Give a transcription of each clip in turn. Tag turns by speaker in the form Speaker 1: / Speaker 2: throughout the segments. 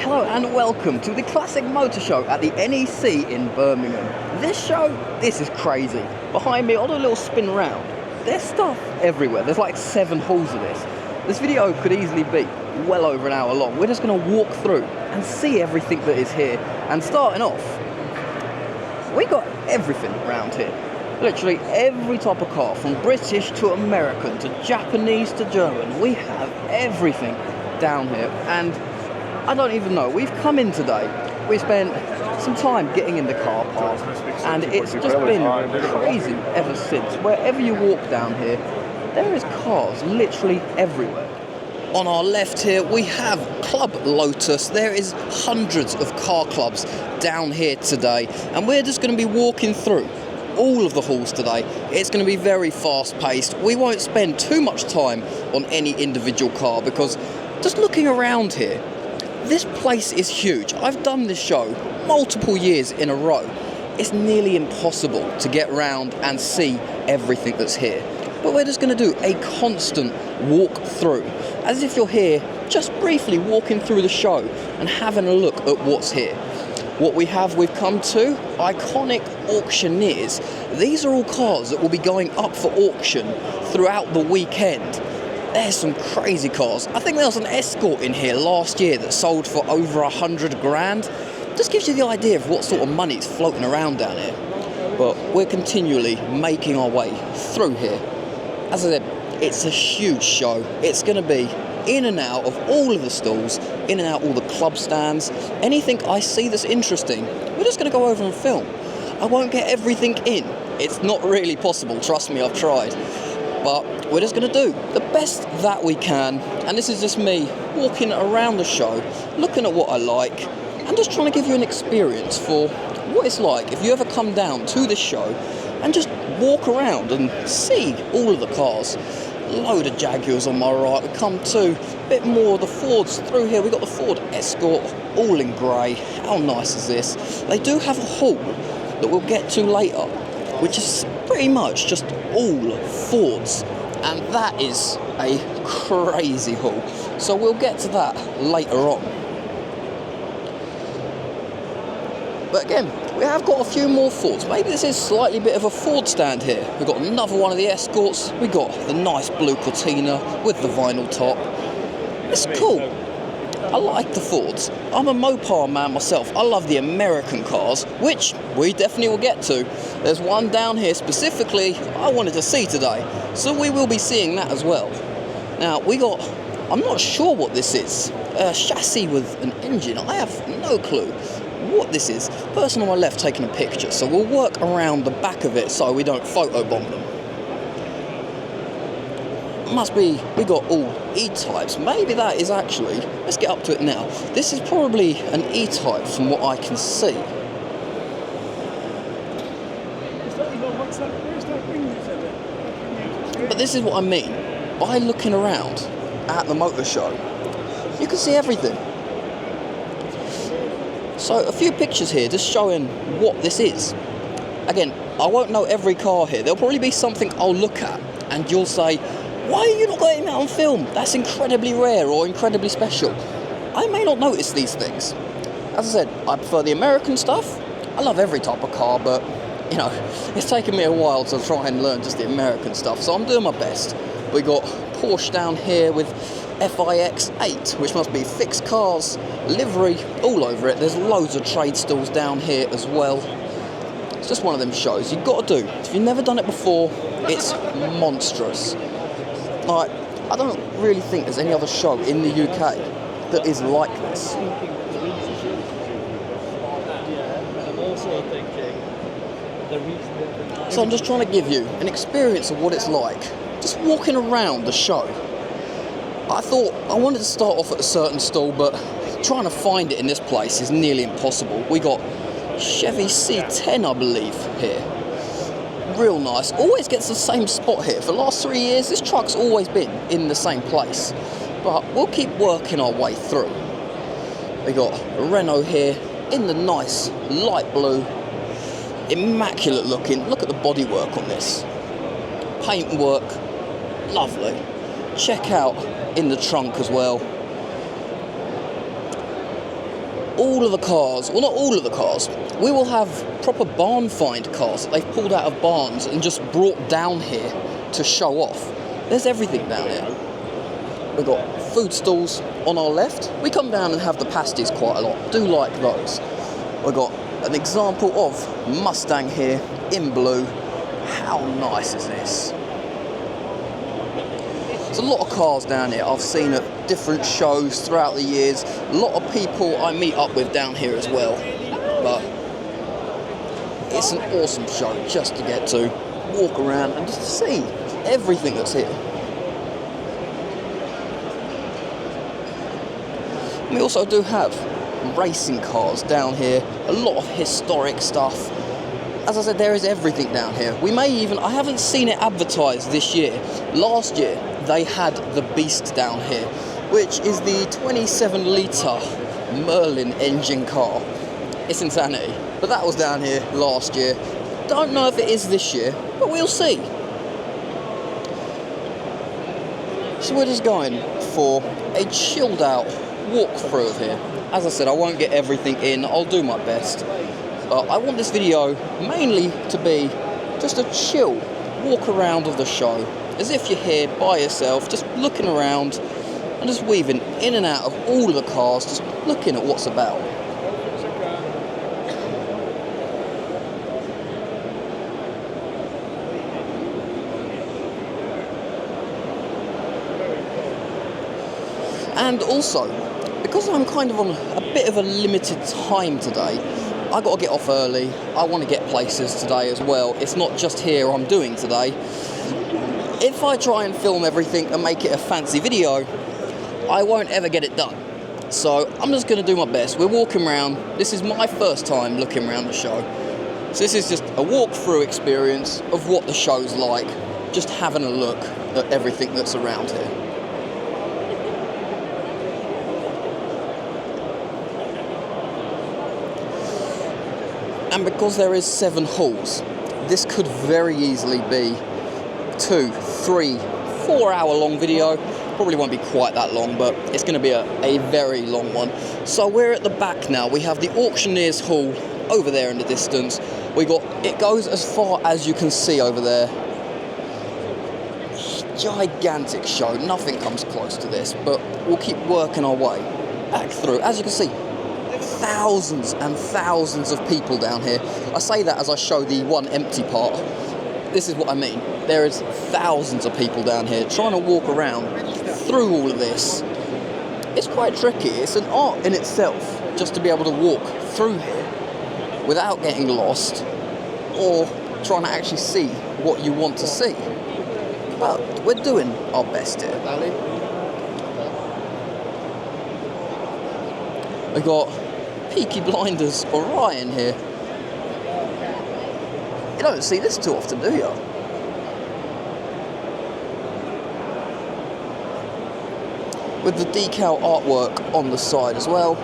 Speaker 1: Hello and welcome to the Classic Motor Show at the NEC in Birmingham. This is crazy. Behind me, I'll do a little spin round. There's stuff everywhere. There's like 7 halls of this. This video could easily be well over an hour long. We're just going to walk through and see everything that is here. And starting off, we got everything around here. Literally every type of car, from British to American to Japanese to German. We have everything down here, and I don't even know. We've come in today, we spent some time getting in the car park, and it's just been crazy ever since. Wherever you walk down here, there is cars literally everywhere. On our left here, we have Club Lotus. There is hundreds of car clubs down here today, and we're just going to be walking through all of the halls today. It's going to be very fast paced. We won't spend too much time on any individual car because just looking around here, this place is huge. I've done this show multiple years in a row. It's nearly impossible to get around and see everything that's here. But we're just going to do a constant walk through, as if you're here just briefly walking through the show and having a look at what's here. What we've come to, iconic auctioneers. These are all cars that will be going up for auction throughout the weekend. There's some crazy cars. I think there was an Escort in here last year that sold for over 100 grand. Just gives you the idea of what sort of money is floating around down here. But we're continually making our way through here. As I said, it's a huge show. It's going to be in and out of all of the stalls, in and out all the club stands. Anything I see that's interesting, we're just going to go over and film. I won't get everything in. It's not really possible, trust me, I've tried. But we're just going to do the best that we can. And this is just me walking around the show, looking at what I like, and just trying to give you an experience for what it's like if you ever come down to this show and just walk around and see all of the cars. Load of Jaguars on my right. We come to a bit more of the Fords through here. We've got the Ford Escort, all in grey. How nice is this? They do have a hall that we'll get to later, which is pretty much just all Fords. And that is a crazy hall. So we'll get to that later on. But again, we have got a few more Fords. Maybe this is slightly bit of a Ford stand here. We've got another one of the Escorts. We've got the nice blue Cortina with the vinyl top. It's cool. I like the Fords. I'm a Mopar man myself. I love the American cars, which we definitely will get to. There's one down here specifically I wanted to see today, so we will be seeing that as well. Now, I'm not sure what this is. A chassis with an engine. I have no clue what this is. Person on my left taking a picture, so we'll work around the back of it so we don't photobomb them. Must be, we got all E-types. Maybe that is actually, let's get up to it now. This is probably an E-type from what I can see. But this is what I mean. By looking around at the motor show, you can see everything. So a few pictures here just showing what this is. Again, I won't know every car here. There'll probably be something I'll look at and you'll say, why are you not getting that on film? That's incredibly rare or incredibly special. I may not notice these things. As I said, I prefer the American stuff. I love every type of car, but you know, it's taken me a while to try and learn just the American stuff, so I'm doing my best. We got Porsche down here with FIX8, which must be fixed cars, livery, all over it. There's loads of trade stalls down here as well. It's just one of them shows you've got to do. If you've never done it before, it's monstrous. Like, I don't really think there's any other show in the UK that is like this. So I'm just trying to give you an experience of what it's like, just walking around the show. I thought I wanted to start off at a certain stall, but trying to find it in this place is nearly impossible. We got Chevy C10, I believe, here. Real nice. Always gets the same spot here. For the last 3 years, this truck's always been in the same place. But we'll keep working our way through. We got a Renault here in the nice light blue. Immaculate looking. Look at the bodywork on this. Paintwork. Lovely. Check out in the trunk as well. all of the cars, well, not all of the cars, we will have proper barn find cars that they've pulled out of barns and just brought down here to show off. There's everything down here. We've got food stalls on our left. We come down and have the pasties quite a lot. Do like those. We've got an example of Mustang here in blue. How nice is this? There's a lot of cars down here I've seen at different shows throughout the years. A lot of people I meet up with down here as well. But it's an awesome show just to get to walk around and just see everything that's here. We also do have racing cars down here, a lot of historic stuff. As I said, there is everything down here. We may even, I haven't seen it advertised this year. Last year, they had the Beast down here, which is the 27-litre Merlin engine car. It's insanity. But that was down here last year. Don't know if it is this year, but we'll see. So we're just going for a chilled out walk through of here. As I said, I won't get everything in, I'll do my best. But I want this video mainly to be just a chill walk around of the show, as if you're here by yourself, just looking around and just weaving in and out of all of the cars, just looking at what's about. And also, because I'm kind of on a bit of a limited time today, I got to get off early. I want to get places today as well. It's not just here I'm doing today. If I try and film everything and make it a fancy video, I won't ever get it done. So I'm just going to do my best. We're walking around. This is my first time looking around the show. So this is just a walk-through experience of what the show's like. Just having a look at everything that's around here. And because there is 7 halls, this could very easily be 2, 3, 4 hour long video. Probably won't be quite that long, but it's going to be a very long one. So we're at the back now. We have the auctioneer's hall over there in the distance. It goes as far as you can see over there. Gigantic show. Nothing comes close to this, but we'll keep working our way back through. As you can see, thousands and thousands of people down here. I say that as I show the one empty part. This is what I mean. There is thousands of people down here trying to walk around through all of this. It's quite tricky. It's an art in itself just to be able to walk through here without getting lost or trying to actually see what you want to see. But we're doing our best here. We've got Peaky Blinders Orion here. You don't see this too often, do you? With the decal artwork on the side as well.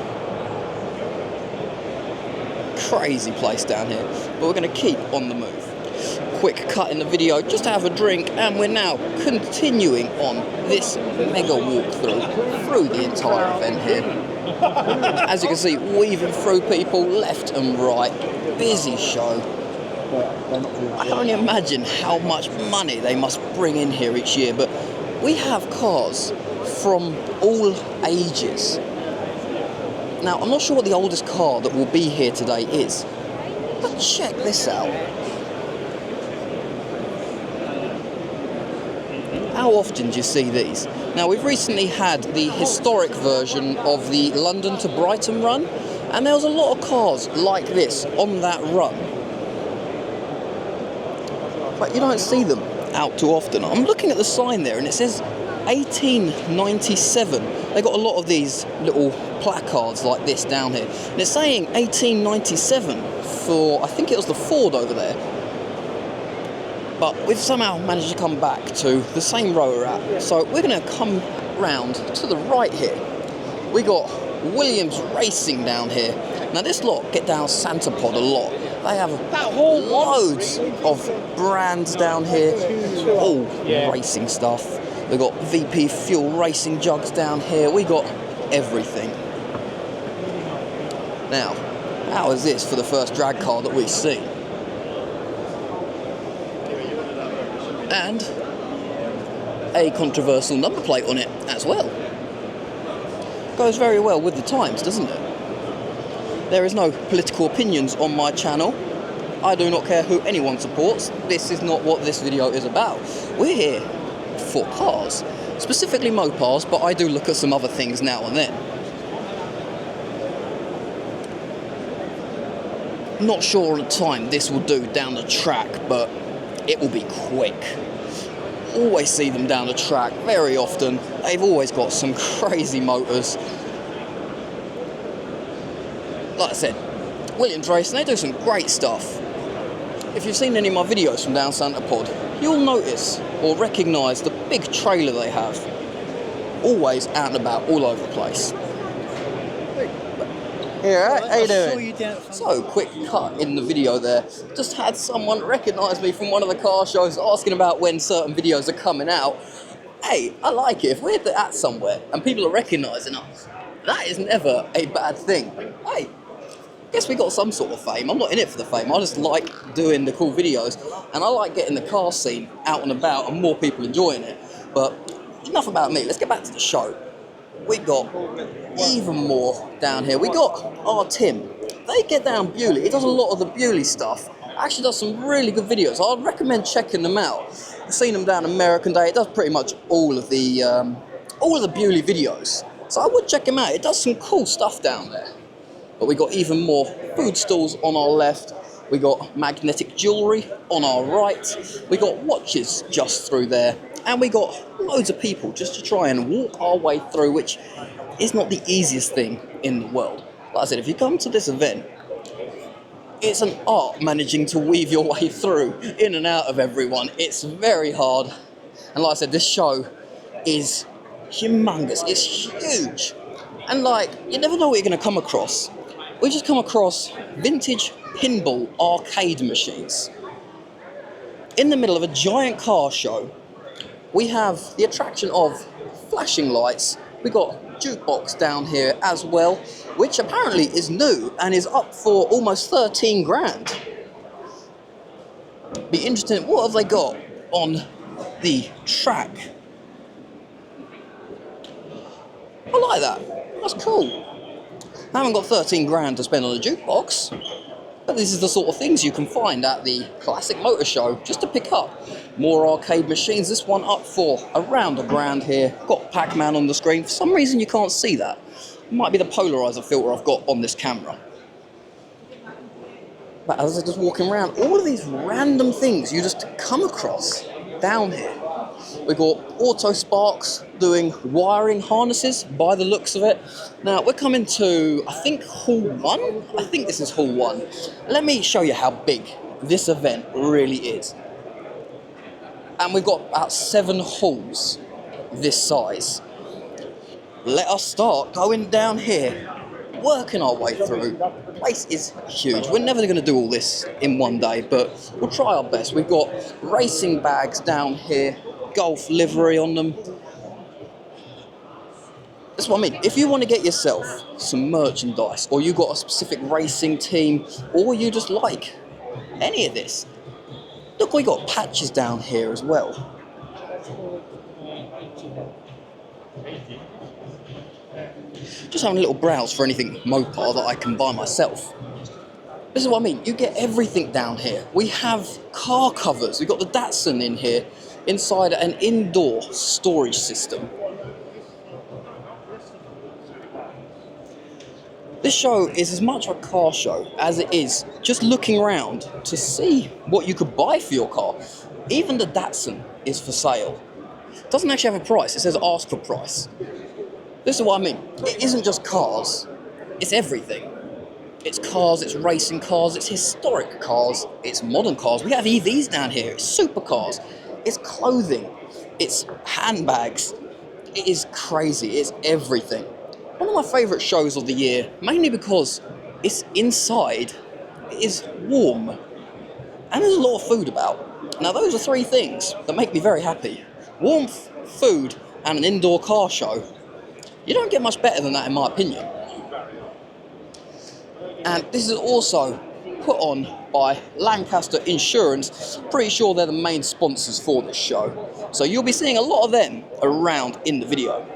Speaker 1: Crazy place down here, but we're going to keep on the move. Quick cut in the video just to have a drink, and we're now continuing on this mega walkthrough through the entire event here. As you can see, weaving through people left and right. Busy show. I can only imagine how much money they must bring in here each year, but we have cars from all ages. Now, I'm not sure what the oldest car that will be here today is, but check this out. How often do you see these? Now, we've recently had the historic version of the London to Brighton run, and there was a lot of cars like this on that run. But you don't see them out too often. I'm looking at the sign there and it says 1897. They got a lot of these little placards like this down here. And it's saying 1897 for, I think it was the Ford over there. But we've somehow managed to come back to the same row we're at. So we're going to come round to the right here. We got Williams Racing down here. Now this lot get down Santa Pod a lot. They have loads of brands down here, all racing stuff. We've got VP Fuel racing jugs down here. We got everything. Now, how is this for the first drag car that we've seen? And a controversial number plate on it as well. Goes very well with the times, doesn't it? There is no political opinions on my channel. I do not care who anyone supports. This is not what this video is about. We're here for cars, specifically mopars, but I do look at some other things now and then. Not sure on the time this will do down the track, but it will be quick. Always see them down the track very often. They've always got some crazy motors. Like I said, Williams Racing, they do some great stuff. If you've seen any of my videos from down Santa Pod, you'll notice or recognise the big trailer they have. Always out and about, all over the place. Yeah, right, how you doing? So, quick cut in the video there. Just had someone recognise me from one of the car shows asking about when certain videos are coming out. Hey, I like it. If we're at somewhere and people are recognising us, that is never a bad thing. Hey, guess we got some sort of fame. I'm not in it for the fame. I just like doing the cool videos, and I like getting the car scene out and about and more people enjoying it. But enough about me. Let's get back to the show. We got even more down here. We got our Tim. They get down Bewley. He does a lot of the Bewley stuff. Actually does some really good videos. I'd recommend checking them out. I've seen them down American Day. It does pretty much all of the Bewley videos. So I would check him out. It does some cool stuff down there. But we got even more food stalls on our left. We got magnetic jewellery on our right. We got watches just through there. And we got loads of people just to try and walk our way through, which is not the easiest thing in the world. Like I said, if you come to this event, it's an art managing to weave your way through, in and out of everyone. It's very hard. And like I said, this show is humongous. It's huge. And like, you never know what you're going to come across. We just come across vintage pinball arcade machines. In the middle of a giant car show, we have the attraction of flashing lights. We got jukebox down here as well, which apparently is new and is up for almost 13 grand. Be interesting, what have they got on the track? I like that, that's cool. I haven't got 13 grand to spend on a jukebox, but this is the sort of things you can find at the Classic Motor Show just to pick up. More arcade machines, this one up for around a grand here. Got Pac-Man on the screen. For some reason you can't see that. It might be the polarizer filter I've got on this camera. But as I'm just walking around, all of these random things you just come across down here. We've got Auto Sparks doing wiring harnesses by the looks of it. Now we're coming to, I think, Hall 1? I think this is Hall 1. Let me show you how big this event really is. And we've got about 7 halls this size. Let us start going down here, working our way through. The place is huge. We're never going to do all this in one day, but we'll try our best. We've got racing bags down here, golf livery on them. That's what I mean. If you want to get yourself some merchandise, or you got a specific racing team, or you just like any of this, look, we got patches down here as well. Just having a little browse for anything Mopar that I can buy myself. This is what I mean, you get everything down here. We have car covers, we've got the Datsun in here, inside an indoor storage system. This show is as much a car show as it is just looking around to see what you could buy for your car. Even the Datsun is for sale. It doesn't actually have a price, it says ask for price. This is what I mean, it isn't just cars, it's everything. It's cars, it's racing cars, it's historic cars, it's modern cars. We have EVs down here, it's supercars, it's clothing, it's handbags. It is crazy, it's everything. One of my favourite shows of the year, mainly because it's inside, it is warm, and there's a lot of food about. Now those are 3 things that make me very happy. Warmth, food, and an indoor car show. You don't get much better than that in my opinion. And this is also put on by Lancaster Insurance. Pretty sure they're the main sponsors for this show. So you'll be seeing a lot of them around in the video.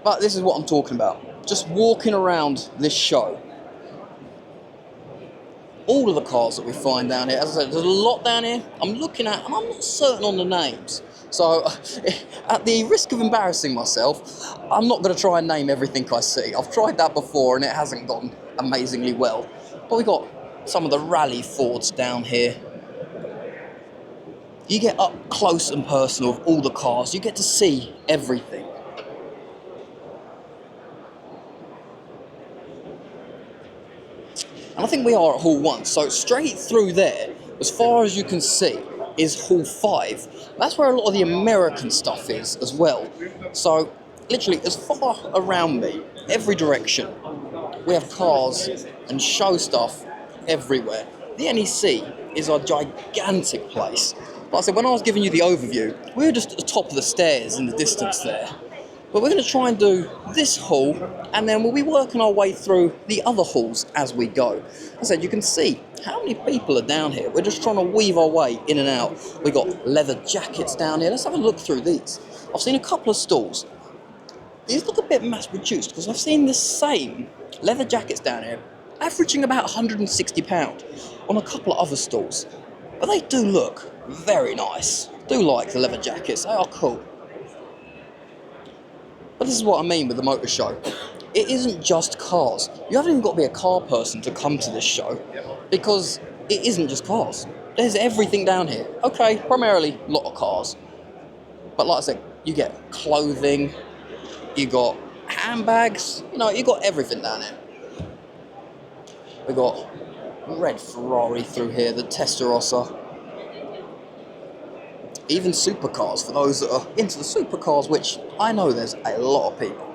Speaker 1: But this is what I'm talking about. Just walking around this show. All of the cars that we find down here, as I said, there's a lot down here I'm looking at and I'm not certain on the names. So, at the risk of embarrassing myself, I'm not going to try and name everything I see. I've tried that before and it hasn't gone amazingly well. But we got some of the rally Fords down here. You get up close and personal with all the cars. You get to see everything. And I think we are at Hall 1, so straight through there, as far as you can see, is Hall 5. That's where a lot of the American stuff is as well. So, literally, as far around me, every direction, we have cars and show stuff everywhere. The NEC is a gigantic place. Like I said, when I was giving you the overview, we were just at the top of the stairs in the distance there. But we're going to try and do this hall, and then we'll be working our way through the other halls as we go. As I said, you can see how many people are down here. We're just trying to weave our way in and out. We've got leather jackets down here. Let's have a look through these. I've seen a couple of stalls. These look a bit mass-produced, because I've seen the same leather jackets down here, averaging about £160 on a couple of other stalls. But they do look very nice. Do like the leather jackets. They are cool. But this is what I mean with the motor show. It isn't just cars. You haven't even got to be a car person to come to this show, because it isn't just cars. There's everything down here. Okay, primarily a lot of cars. But like I said, you get clothing, you got handbags, you got everything down here. We got red Ferrari through here, the Testarossa. Even supercars, for those that are into the supercars, which I know there's a lot of people.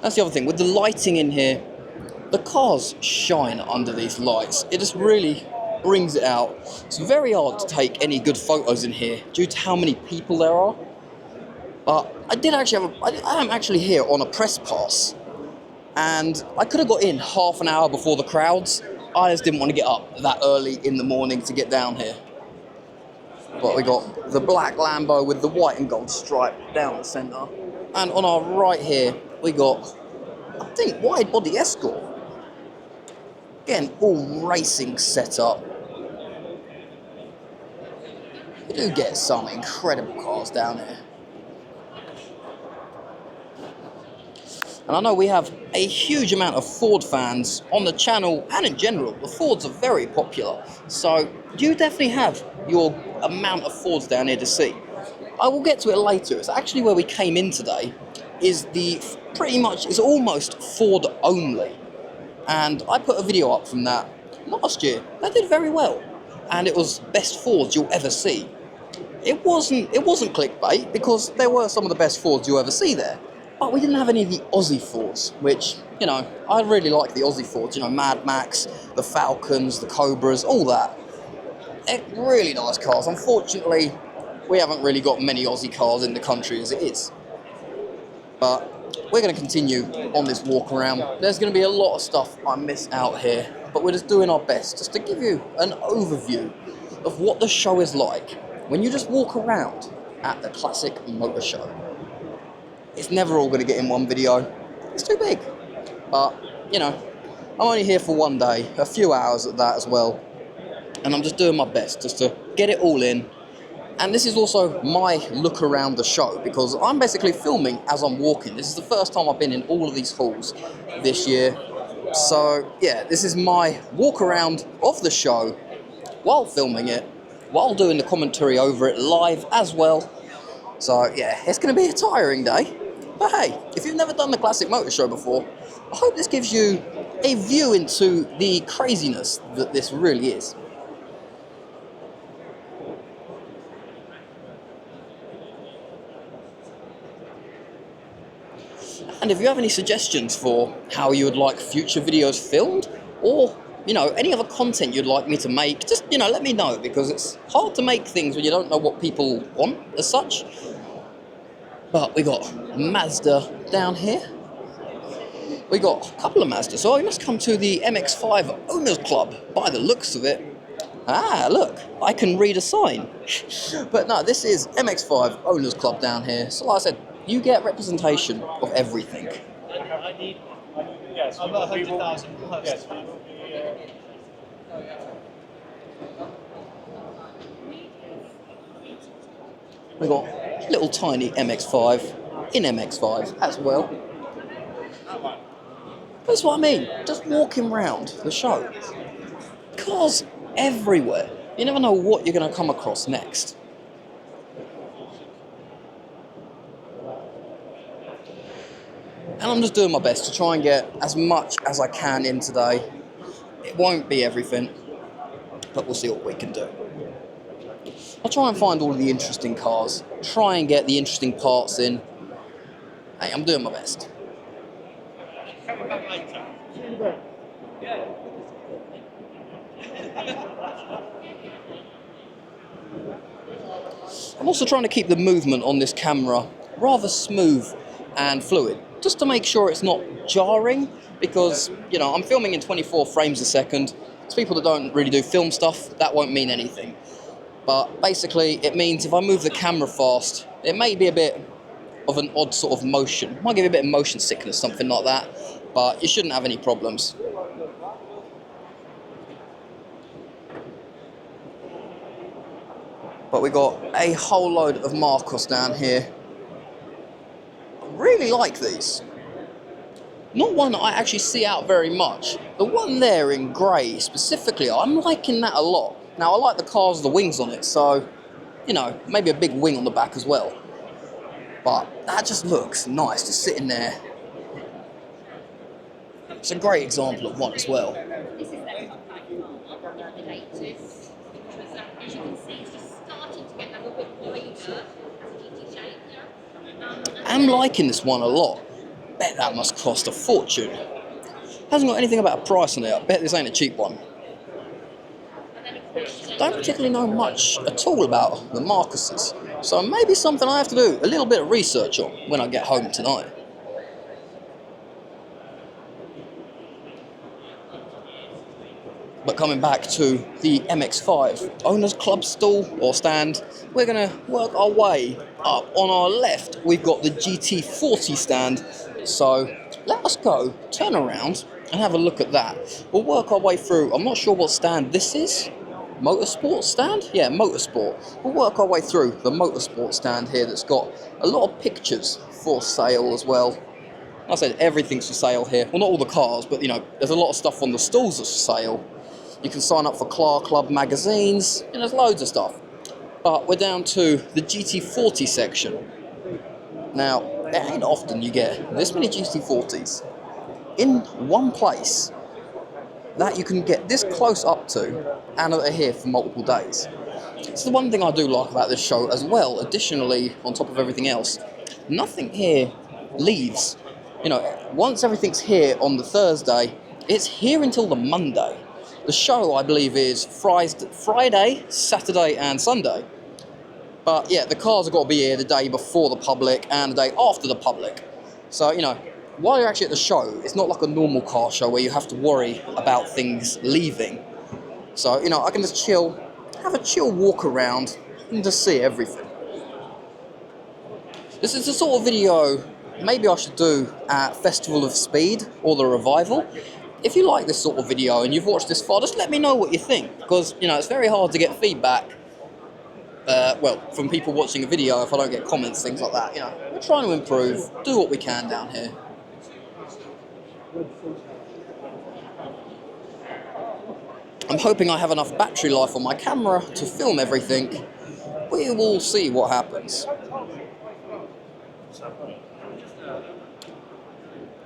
Speaker 1: That's the other thing, with the lighting in here, the cars shine under these lights. It just really brings it out. It's very hard to take any good photos in here due to how many people there are. But I am actually here on a press pass, and I could have got in half an hour before the crowds. I just didn't want to get up that early in the morning to get down here. But we got the black Lambo with the white and gold stripe down the centre. And on our right here, we got, I think, wide body Escort. Again, all racing setup. We do get some incredible cars down here. And I know we have a huge amount of Ford fans on the channel and in general. The Fords are very popular. So you definitely have your amount of Fords down here to see. I will get to it later. It's actually where we came in today. It's almost Ford only. And I put a video up from that last year. That did very well. And it was best Fords you'll ever see. It wasn't clickbait, because there were some of the best Fords you'll ever see there. But we didn't have any of the Aussie Fords, which, I really like the Aussie Fords. Mad Max, the Falcons, the Cobras, all that. They're really nice cars. Unfortunately, we haven't really got many Aussie cars in the country as it is. But we're going to continue on this walk around. There's going to be a lot of stuff I miss out here, but we're just doing our best just to give you an overview of what the show is like when you just walk around at the Classic Motor Show. It's never all going to get in one video. It's too big. But, I'm only here for one day, a few hours at that as well. And I'm just doing my best just to get it all in. And this is also my look around the show, because I'm basically filming as I'm walking. This is the first time I've been in all of these halls this year. So, yeah, this is my walk around of the show while filming it, while doing the commentary over it live as well. So, yeah, it's going to be a tiring day. But hey, if you've never done the Classic Motor Show before, I hope this gives you a view into the craziness that this really is. And if you have any suggestions for how you would like future videos filmed, or you know, any other content you'd like me to make, just, you know, let me know, because it's hard to make things when you don't know what people want as such. But we got Mazda down here. We got a couple of Mazdas. So we must come to the MX-5 Owners Club by the looks of it. Ah, look, I can read a sign. But no, this is MX-5 Owners Club down here. So like I said, you get representation of everything.
Speaker 2: I need yes, about 100,000 plus. Yes,
Speaker 1: we got little tiny MX-5 in MX-5 as well. That's what I mean, just walking around the show. Cars everywhere. You never know what you're going to come across next. And I'm just doing my best to try and get as much as I can in today. It won't be everything, but we'll see what we can do. I'll try and find all of the interesting cars, try and get the interesting parts in. Hey, I'm doing my best. I'm also trying to keep the movement on this camera rather smooth and fluid, just to make sure it's not jarring, because, you know, I'm filming in 24 frames a second. To people that don't really do film stuff, that won't mean anything. But basically, it means if I move the camera fast, it may be a bit of an odd sort of motion. Might give you a bit of motion sickness, something like that, but you shouldn't have any problems. But we got a whole load of marques down here. I really like these. Not one that I actually see out very much. The one there in grey specifically, I'm liking that a lot. Now I like the cars with the wings on it, so, you know, maybe a big wing on the back as well. But that just looks nice, just sitting there. It's a great example of one as well.
Speaker 3: This is their top line the latest, because as you can see, it's just starting to get a little bit wider as a GT shape.
Speaker 1: I'm liking this one a lot. Bet that must cost a fortune. Hasn't got anything about a price on it. I bet this ain't a cheap one. Don't particularly know much at all about the Marqueses, so maybe something I have to do a little bit of research on when I get home tonight. But coming back to the MX-5 Owners Club stall or stand, we're going to work our way up. On our left, we've got the GT40 stand. So let us go, turn around and have a look at that. We'll work our way through. I'm not sure what stand this is. Motorsport stand? Yeah, motorsport. We'll work our way through the motorsport stand here that's got a lot of pictures for sale as well. Like I said, everything's for sale here. Well, not all the cars, but, you know, there's a lot of stuff on the stalls that's for sale. You can sign up for Car Club magazines, and there's loads of stuff. But we're down to the GT40 section. Now, it ain't often you get this many GT40s in one place that you can get this close up to and are here for multiple days. It's the one thing I do like about this show as well. Additionally, on top of everything else, nothing here leaves. You know, once everything's here on the Thursday, it's here until the Monday. The show, I believe, is Friday, Saturday and Sunday. But yeah, the cars have got to be here the day before the public and the day after the public. So, you know, while you're actually at the show, it's not like a normal car show where you have to worry about things leaving. So, you know, I can just chill, have a chill walk around and just see everything. This is the sort of video maybe I should do at Festival of Speed or the Revival. If you like this sort of video and you've watched this far, just let me know what you think, because, you know, it's very hard to get feedback, well, from people watching a video if I don't get comments, things like that. You know, we're trying to improve, do what we can down here. I'm hoping I have enough battery life on my camera to film everything. We will see what happens.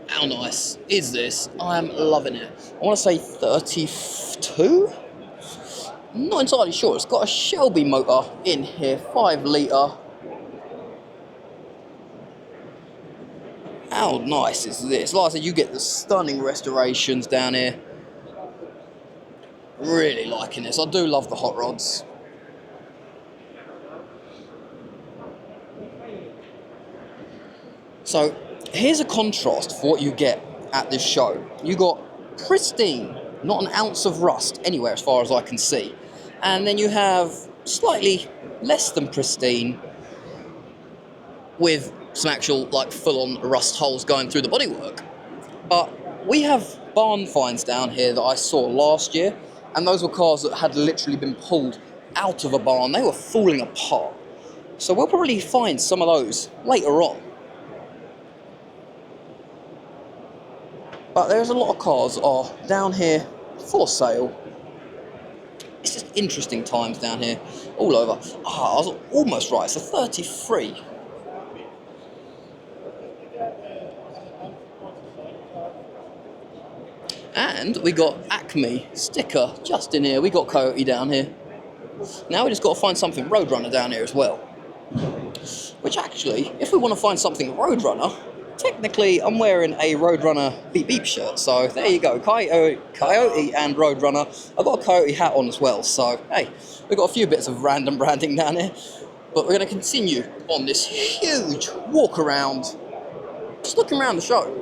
Speaker 1: How nice is this? I'm loving it. I want to say 32? I'm not entirely sure. It's got a Shelby motor in here, 5 litre. How nice is this? Like I said, you get the stunning restorations down here. Really liking this. I do love the hot rods. So here's a contrast for what you get at this show. You got pristine, not an ounce of rust anywhere as far as I can see. And then you have slightly less than pristine with some actual like full-on rust holes going through the bodywork. But we have barn finds down here that I saw last year, and those were cars that had literally been pulled out of a barn. They were falling apart. So we'll probably find some of those later on. But there's a lot of cars are down here for sale. It's just interesting times down here, all over. I was almost right, it's a 33. And we got Acme sticker just in here. We got Coyote down here. Now we just got to find something Roadrunner down here as well. Which actually, if we want to find something Roadrunner, technically I'm wearing a Roadrunner Beep Beep shirt. So there you go, Coyote and Roadrunner. I've got a Coyote hat on as well. So hey, we've got a few bits of random branding down here. But we're going to continue on this huge walk around, just looking around the show.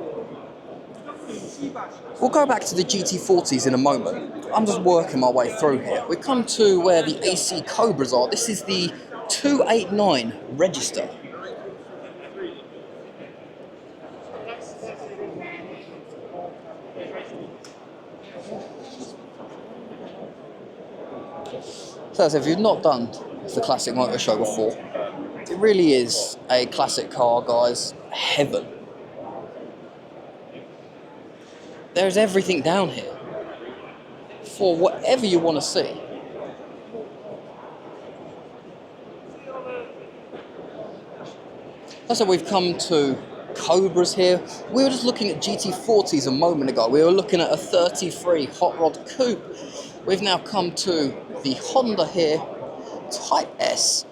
Speaker 1: We'll go back to the GT40s in a moment. I'm just working my way through here. We come to where the AC Cobras are. This is the 289 register. So if you've not done the Classic Motor Show before, it really is a classic car, guys. Heaven. There's everything down here for whatever you want to see. So we've come to Cobras here. We were just looking at GT40s a moment ago. We were looking at a 33 hot rod coupe. We've now come to the Honda here, Type S.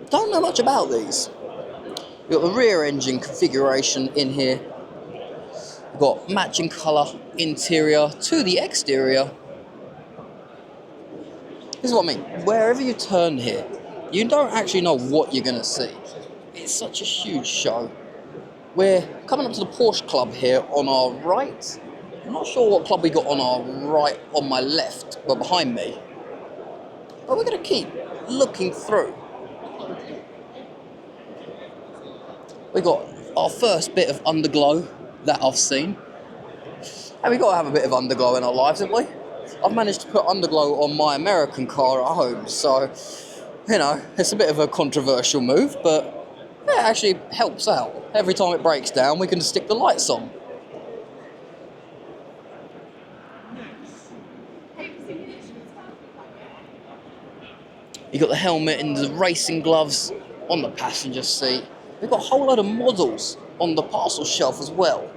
Speaker 1: Don't know much about these. We've got the rear engine configuration in here. We've got matching colour interior to the exterior. This is what I mean. Wherever you turn here, you don't actually know what you're going to see. It's such a huge show. We're coming up to the Porsche Club here on our right. I'm not sure what club we got on our right, on my left, but behind me. But we're going to keep looking through. We got our first bit of underglow that I've seen. And we've got to have a bit of underglow in our lives, haven't we? I've managed to put underglow on my American car at home, so, you know, it's a bit of a controversial move, but it actually helps out. Every time it breaks down, we can stick the lights on. You've got the helmet and the racing gloves on the passenger seat. We've got a whole load of models on the parcel shelf as well.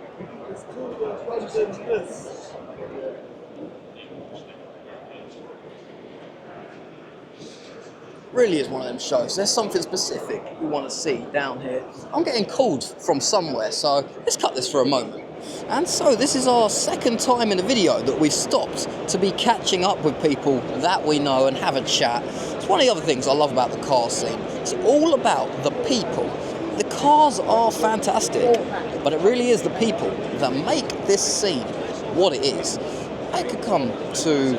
Speaker 1: Really is one of them shows. There's something specific we want to see down here. I'm getting called from somewhere, so let's cut this for a moment. And so this is our second time in a video that we've stopped to be catching up with people that we know and have a chat. It's one of the other things I love about the car scene. It's all about the people. The cars are fantastic, but it really is the people that make this scene what it is. I could come to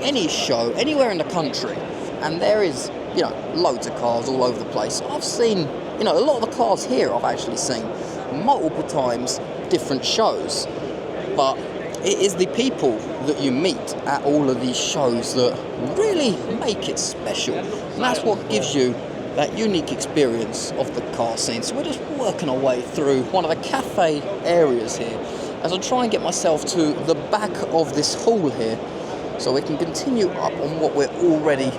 Speaker 1: any show, anywhere in the country, and there is, you know, loads of cars all over the place. I've seen, you know, a lot of the cars here I've actually seen multiple times, different shows. But it is the people that you meet at all of these shows that really make it special. And that's what gives you that unique experience of the car scene. So we're just working our way through one of the cafe areas here as I try and get myself to the back of this hall here so we can continue up on what we're already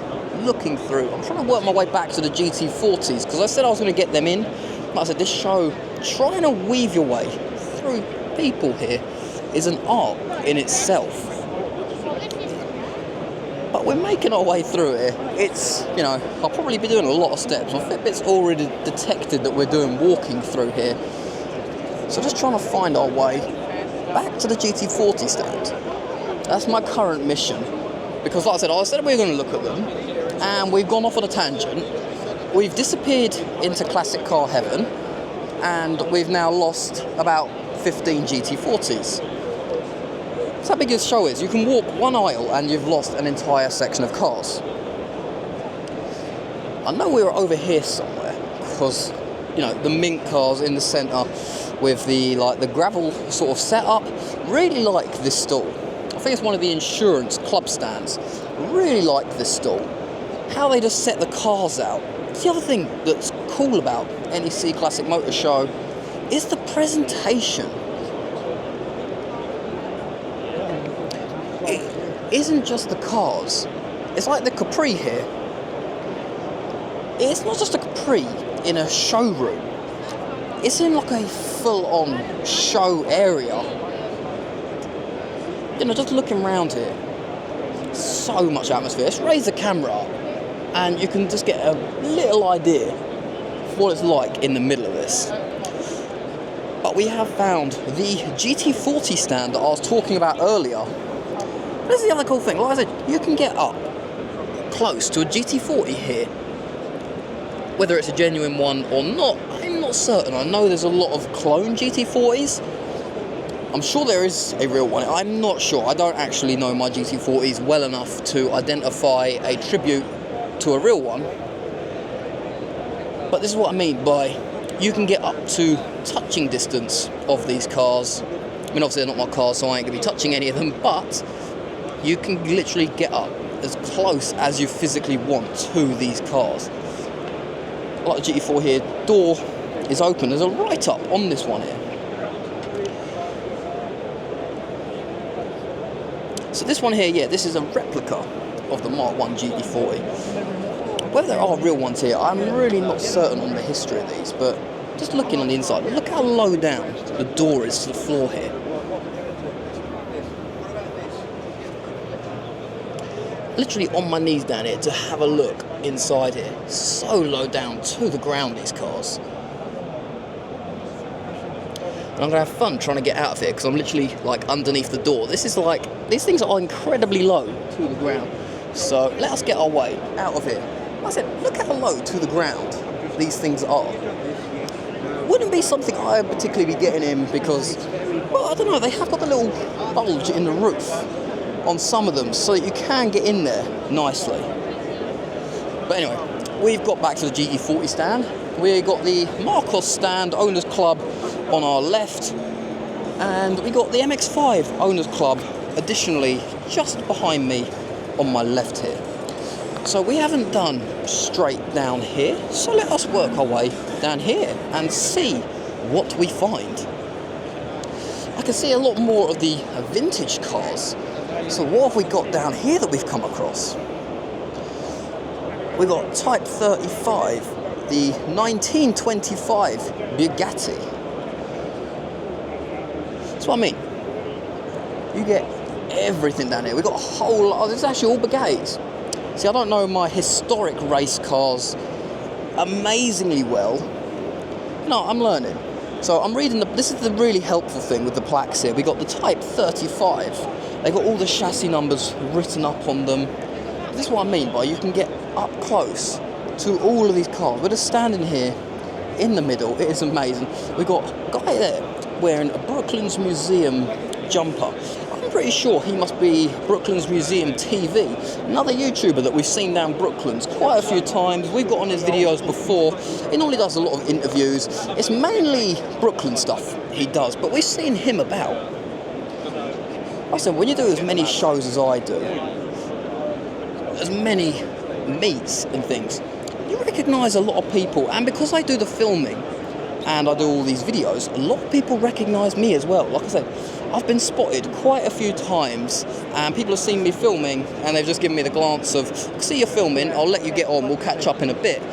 Speaker 1: looking through. I'm trying to work my way back to the GT40s because I said I was going to get them in. Like I said, this show, trying to weave your way through people here is an art in itself. But we're making our way through it. It's, you know, I'll probably be doing a lot of steps. My Fitbit's already detected that we're doing walking through here. So just trying to find our way back to the GT40 stand. That's my current mission. because like I said we were going to look at them, and we've gone off on a tangent. We've disappeared into classic car heaven, and we've now lost about 15 GT40s. That's how big this show is. You can walk one aisle and you've lost an entire section of cars. I know we were over here somewhere, because, you know, the mint cars in the centre with the gravel sort of setup. Really like this stall. I think it's one of the insurance club stands. Really like this stall. How they just set the cars out. The other thing that's cool about NEC Classic Motor Show is the presentation. It isn't just the cars. It's like the Capri here. It's not just a Capri in a showroom. It's in like a full-on show area. You know, just looking around here, so much atmosphere. Let's raise the camera up, and you can just get a little idea of what it's like in the middle of this. But we have found the GT40 stand that I was talking about earlier. This is the other cool thing. Like I said, you can get up close to a GT40 here. Whether it's a genuine one or not, I'm not certain. I know there's a lot of clone GT40s. I'm sure there is a real one. I'm not sure. I don't actually know my GT40s well enough to identify a tribute to a real one. But this is what I mean by you can get up to touching distance of these cars. I mean, obviously they're not my cars, so I ain't going to be touching any of them, but you can literally get up as close as you physically want to these cars. Like the GT4 here, door is open. There's a write-up on this one here. So this one here, yeah, this is a replica of the Mark 1 GT40. Whether there are real ones here, I'm really not certain on the history of these, but just looking on the inside, look how low down the door is to the floor here. Literally on my knees down here to have a look inside here. So low down to the ground, these cars. And I'm going to have fun trying to get out of here because I'm literally like underneath the door. This is like, these things are incredibly low to the ground. So let us get our way out of here. Like I said, look how low to the ground these things are. Wouldn't be something I'd particularly be getting in because, well, I don't know, they have got the little bulge in the roof on some of them so that you can get in there nicely. But anyway, we've got back to the GT40 stand. We got the Marques stand Owners Club on our left, and we got the MX-5 Owners Club additionally just behind me on my left here. So we haven't done straight down here, so let us work our way down here and see what we find. I can see a lot more of the vintage cars. So what have we got down here that we've come across? We've got Type 35, the 1925 Bugatti. That's what I mean. You get everything down here. We've got a whole lot. This is actually all Bugattis. See, I don't know my historic race cars amazingly well. No, I'm learning. So I'm reading this is the really helpful thing with the plaques here. We got the Type 35. They got all the chassis numbers written up on them. This is what I mean by you can get up close to all of these cars. We're just standing here in the middle. It is amazing. We've got a guy there wearing a Brooklands Museum jumper. I'm pretty sure he must be Brooklands Museum TV, another YouTuber that we've seen down Brooklands quite a few times. We've got on his videos before. He normally does a lot of interviews. It's mainly Brooklands stuff he does, but we've seen him about. I said, when you do as many shows as I do, as many meets and things, you recognise a lot of people, and because I do the filming and I do all these videos, a lot of people recognise me as well. Like I said, I've been spotted quite a few times, and people have seen me filming and they've just given me the glance of, see you're filming, I'll let you get on, we'll catch up in a bit.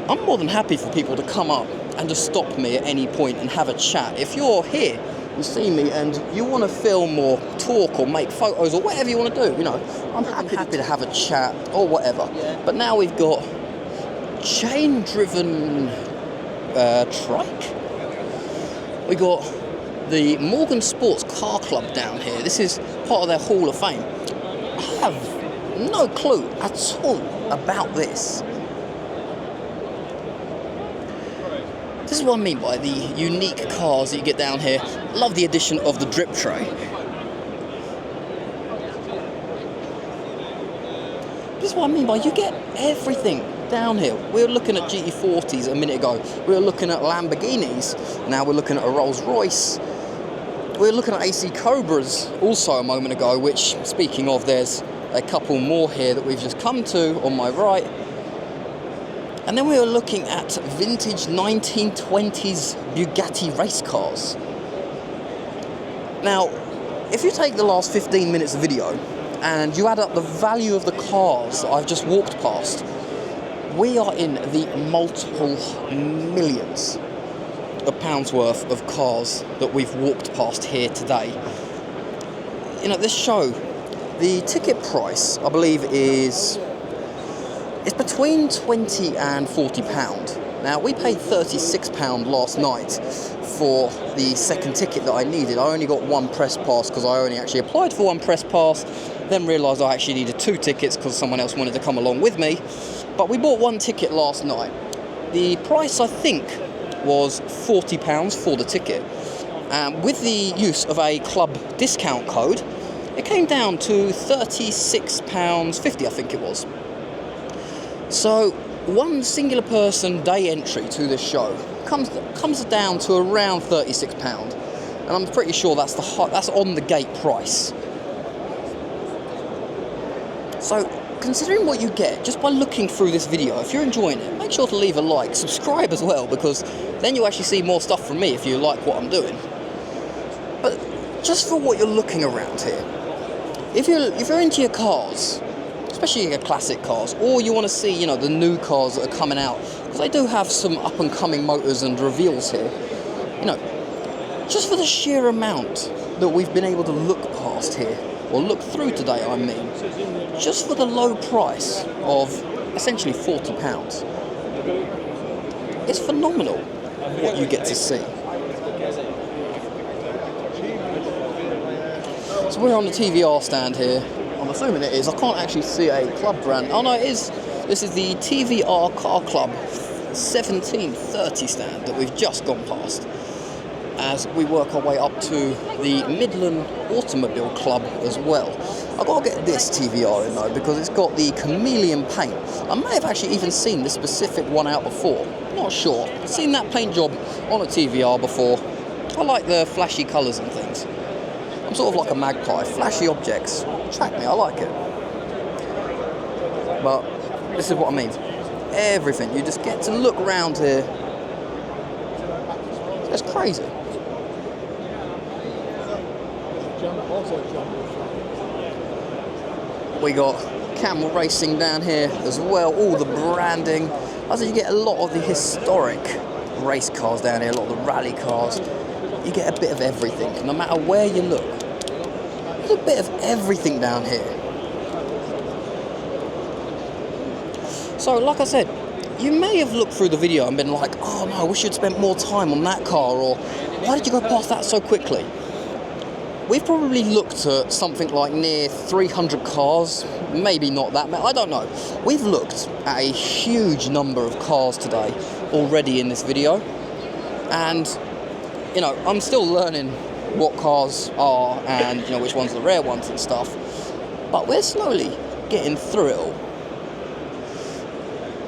Speaker 1: I'm more than happy for people to come up and just stop me at any point and have a chat. If you're here, you see me and you want to film or talk or make photos or whatever you want to do, you know, I'm happy to have a chat or whatever. But now we've got chain-driven trike. We got the Morgan Sports Car Club down here. This is part of their Hall of Fame. I have no clue at all about this. This is what I mean by the unique cars that you get down here. Love the addition of the drip tray. This is what I mean by you get everything down here. We were looking at GT40s a minute ago. We were looking at Lamborghinis. Now we're looking at a Rolls Royce. We were looking at AC Cobras also a moment ago, which, speaking of, there's a couple more here that we've just come to on my right. And then we were looking at vintage 1920s Bugatti race cars. Now, if you take the last 15 minutes of video and you add up the value of the cars that I've just walked past, we are in the multiple millions of pounds worth of cars that we've walked past here today. You know, this show, the ticket price, I believe, is between £20 and £40. Now, we paid £36 last night for the second ticket that I needed. I only got one press pass because I only actually applied for one press pass, then realised I actually needed two tickets because someone else wanted to come along with me. But we bought one ticket last night. The price, I think, was £40 for the ticket. With the use of a club discount code, it came down to £36.50, I think it was. So one singular person day entry to this show comes down to around £36, and I'm pretty sure that's on the gate price. So considering what you get just by looking through this video, if you're enjoying it, make sure to leave a like, subscribe as well, because then you actually see more stuff from me if you like what I'm doing. But just for what you're looking around here, if you're into your cars, especially your classic cars, or you want to see, you know, the new cars that are coming out, because they do have some up-and-coming motors and reveals here, you know, just for the sheer amount that we've been able to look past here, or look through today, I mean, just for the low price of essentially £40, it's phenomenal what you get to see. So we're on the TVR stand here. I'm assuming it is. I can't actually see a club brand. Oh no, it is. This is the TVR Car Club 1730 stand that we've just gone past, as we work our way up to the Midland Automobile Club as well. I've got to get this TVR in though, because it's got the chameleon paint. I may have actually even seen this specific one out before. Not sure. I've seen that paint job on a TVR before. I like the flashy colours and things. I'm sort of like a magpie. Flashy objects attract me. I like it. But this is what I mean. Everything. You just get to look around here. It's crazy. We got camel racing down here as well. All the branding. I said you get a lot of the historic race cars down here. A lot of the rally cars. You get a bit of everything. No matter where you look, there's a bit of everything down here. So, like I said, you may have looked through the video and been like, oh no, I wish you'd spent more time on that car, or why did you go past that so quickly? We've probably looked at something like near 300 cars, maybe not that many, I don't know. We've looked at a huge number of cars today already in this video, and you know, I'm still learning what cars are and, you know, which ones are the rare ones and stuff. But we're slowly getting through it all.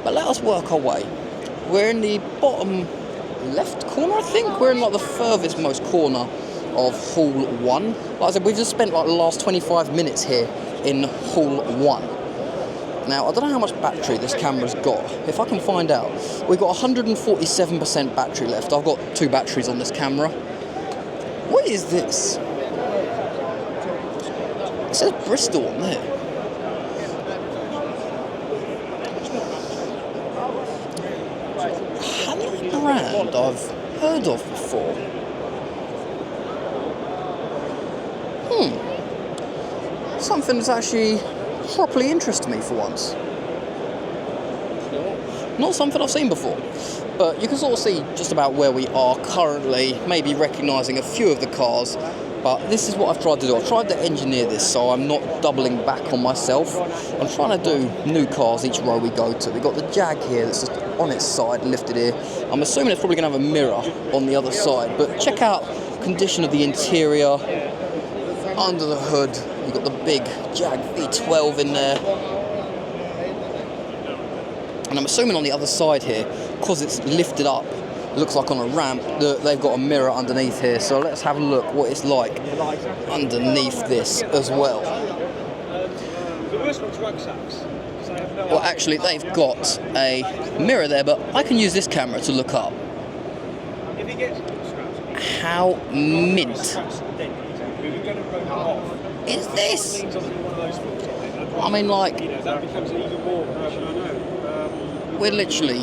Speaker 1: But let us work our way. We're in the bottom left corner, I think. We're in like the furthest most corner of Hall 1. Like I said, we've just spent like the last 25 minutes here in Hall 1. Now, I don't know how much battery this camera's got. If I can find out, we've got 147% battery left. I've got 2 batteries on this camera. What is this? It says Bristol on there. Any brand I've heard of before? Something that's actually properly interested me for once. Not something I've seen before, but you can sort of see just about where we are currently, maybe recognising a few of the cars But this is what I've tried to do. I've tried to engineer this so I'm not doubling back on myself. I'm trying to do new cars each row we go to. We've got the Jag here that's just on its side, lifted here. I'm assuming it's probably going to have a mirror on the other side. But check out condition of the interior. Under the hood, you've got the big Jag V12 in there. And I'm assuming on the other side here, because it's lifted up, looks like on a ramp, they've got a mirror underneath here. So let's have a look what it's like underneath this as well. Well, actually, they've got a mirror there, but I can use this camera to look up. How mint is this? I mean, like, we're literally,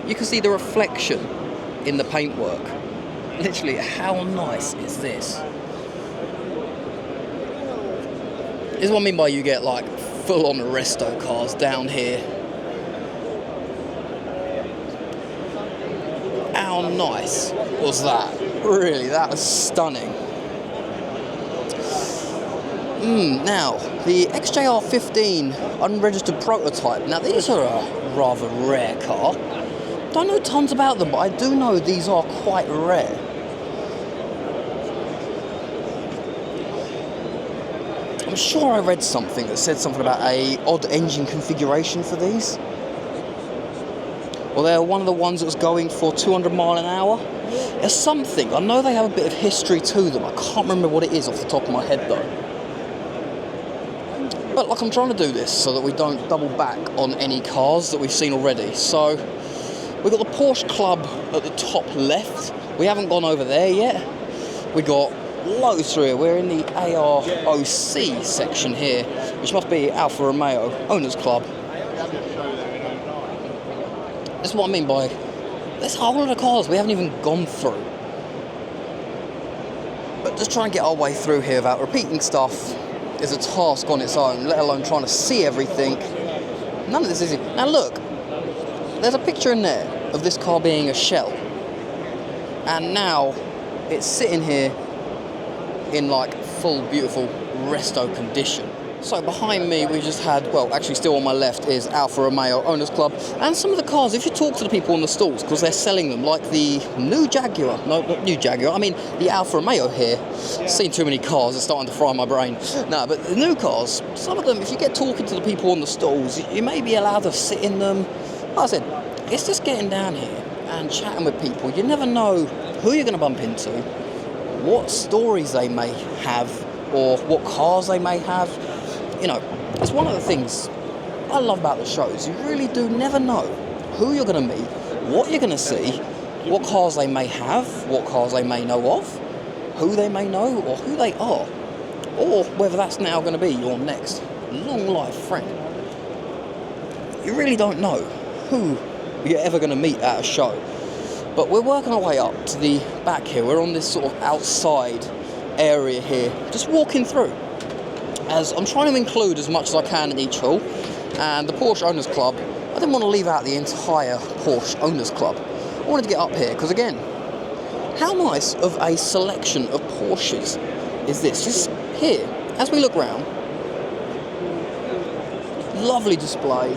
Speaker 1: you can see the reflection in the paintwork. Literally, how nice is this? This is what I mean by you get like full-on resto cars down here. How nice was that? Really, that was stunning. Now, the XJR15 unregistered prototype. Now, these are a rather rare car. Don't know tons about them, but I do know these are quite rare. I'm sure I read something that said something about a odd engine configuration for these. Well, they're one of the ones that was going for 200 mile an hour. There's something. I know they have a bit of history to them. I can't remember what it is off the top of my head, though. But, like, I'm trying to do this so that we don't double back on any cars that we've seen already. So, we've got the Porsche Club at the top left. We haven't gone over there yet. We got loads through here. We're in the AROC section here, which must be Alfa Romeo Owners Club. This is what I mean by there's a whole lot of cars we haven't even gone through. But just trying to get our way through here without repeating stuff is a task on its own, let alone trying to see everything. None of this is easy. Now look, there's a picture in there of this car being a shell. And now it's sitting here in like full beautiful resto condition. So behind me we just had, well actually still on my left is Alfa Romeo Owners Club, and some of the cars, if you talk to the people in the stalls, because they're selling them, like the new Jaguar, no not new Jaguar, I mean the Alfa Romeo here, seen too many cars, it's starting to fry my brain. No, but the new cars, some of them, if you get talking to the people in the stalls, you may be allowed to sit in them. Like I said, it's just getting down here and chatting with people. You never know who you're going to bump into, what stories they may have, or what cars they may have. You know, it's one of the things I love about the shows. You really do never know who you're going to meet, what you're going to see, what cars they may have, what cars they may know of, who they may know, or who they are, or whether that's now going to be your next long life friend. You really don't know who you're ever going to meet at a show. But we're working our way up to the back here. We're on this sort of outside area here, just walking through. As I'm trying to include as much as I can in each hall. And the Porsche Owners Club, I didn't want to leave out the entire Porsche Owners Club. I wanted to get up here, because again, how nice of a selection of Porsches is this? Just here, as we look round, lovely display.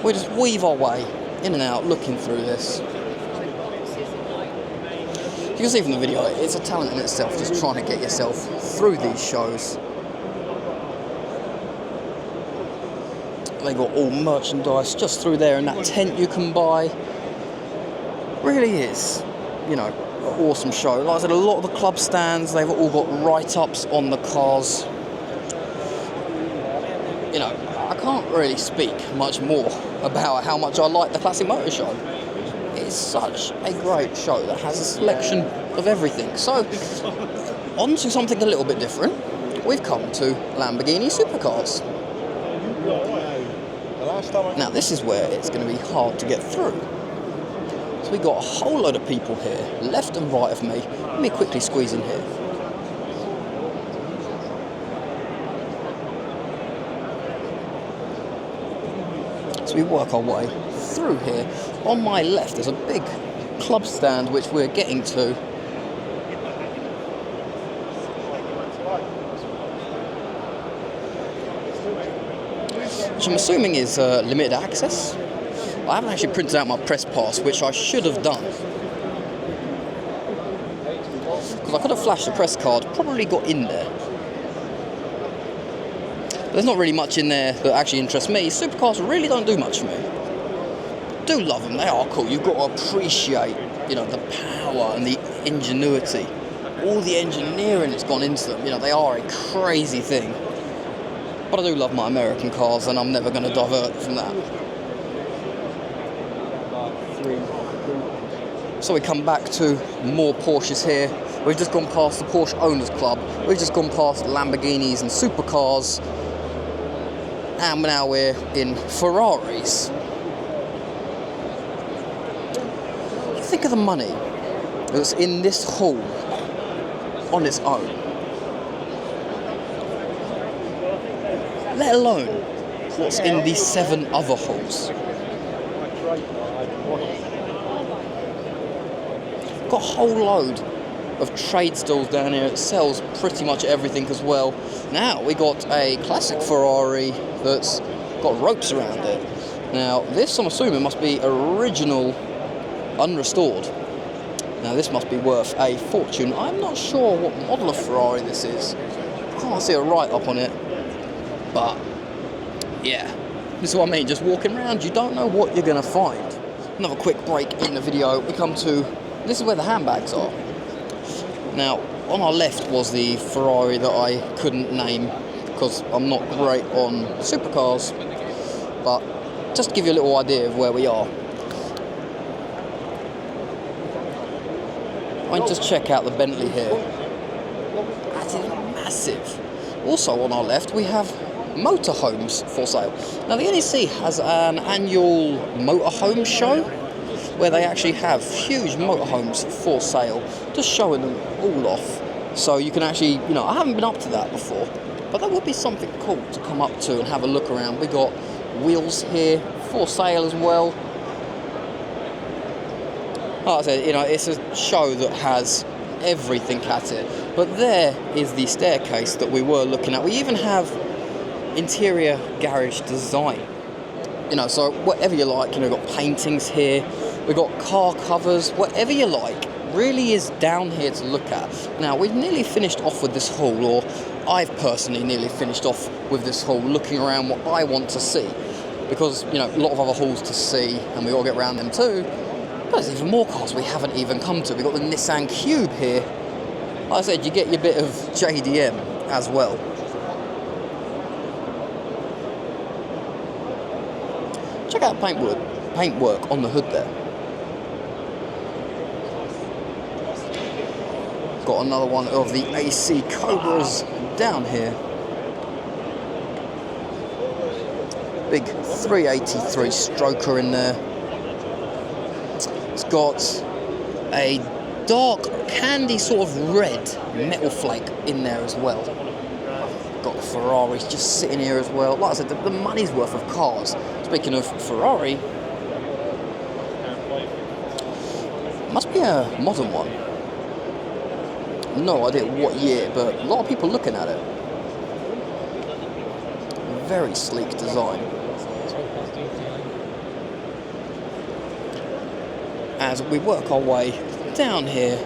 Speaker 1: We just weave our way in and out, looking through this. You can see from the video, it's a talent in itself, just trying to get yourself through these shows. They got all merchandise just through there in that tent you can buy. Really is, you know, an awesome show. Like I said, a lot of the club stands, they've all got write-ups on the cars. You know, I can't really speak much more about how much I like the Classic Motor Show. It's such a great show that has a selection of everything. So, on to something a little bit different. We've come to Lamborghini supercars. Now, this is where it's going to be hard to get through. So we've got a whole load of people here, left and right of me. Let me quickly squeeze in here. So we work our way through here. On my left there's a big club stand which we're getting to. which I'm assuming is limited access. I haven't actually printed out my press pass, which I should have done. Because I could have flashed the press card, probably got in there. But there's not really much in there that actually interests me. Supercars really don't do much for me. Do love them, they are cool. You've got to appreciate, you know, the power and the ingenuity. All the engineering that's gone into them, you know, they are a crazy thing. But I do love my American cars, and I'm never going to divert from that. So we come back to more Porsches here. We've just gone past the Porsche Owners Club. We've just gone past Lamborghinis and supercars. And now we're in Ferraris. You think of the money that's in this hall on its own. Let alone what's in these 7 other halls. Got a whole load of trade stalls down here. It sells pretty much everything as well. Now we got a classic Ferrari that's got ropes around it. Now this, I'm assuming, must be original, unrestored. Now this must be worth a fortune. I'm not sure what model of Ferrari this is. Can't see a write-up on it. But yeah, this is what I mean. Just walking around, you don't know what you're going to find. Another quick break in the video. We come to, this is where the handbags are. Now, on our left was the Ferrari that I couldn't name because I'm not great on supercars, but just to give you a little idea of where we are. I just check out the Bentley here. That is massive. Also on our left we have motorhomes for sale. Now the NEC has an annual motorhome show where they actually have huge motorhomes for sale, just showing them all off. So you can actually, you know, I haven't been up to that before, but that would be something cool to come up to and have a look around. We got wheels here for sale as well. Like I said, you know, it's a show that has everything at it. But there is the staircase that we were looking at. We even have interior garage design. You know, so whatever you like, you know, we've got paintings here. We've got car covers, whatever you like, really is down here to look at. Now, we've nearly finished off with this haul, or I've personally nearly finished off with this haul, looking around what I want to see. Because, you know, a lot of other halls to see, and we've got to get around them too. But there's even more cars we haven't even come to. We've got the Nissan Cube here. Like I said, you get your bit of JDM as well. Check out paintwork on the hood there. Got another one of the AC Cobras down here. Big 383 stroker in there. It's got a dark candy sort of red metal flake in there as well. Got the Ferraris just sitting here as well. Like I said, the money's worth of cars. Speaking of Ferrari, must be a modern one. No idea what year, but a lot of people looking at it. Very sleek design. As we work our way down here,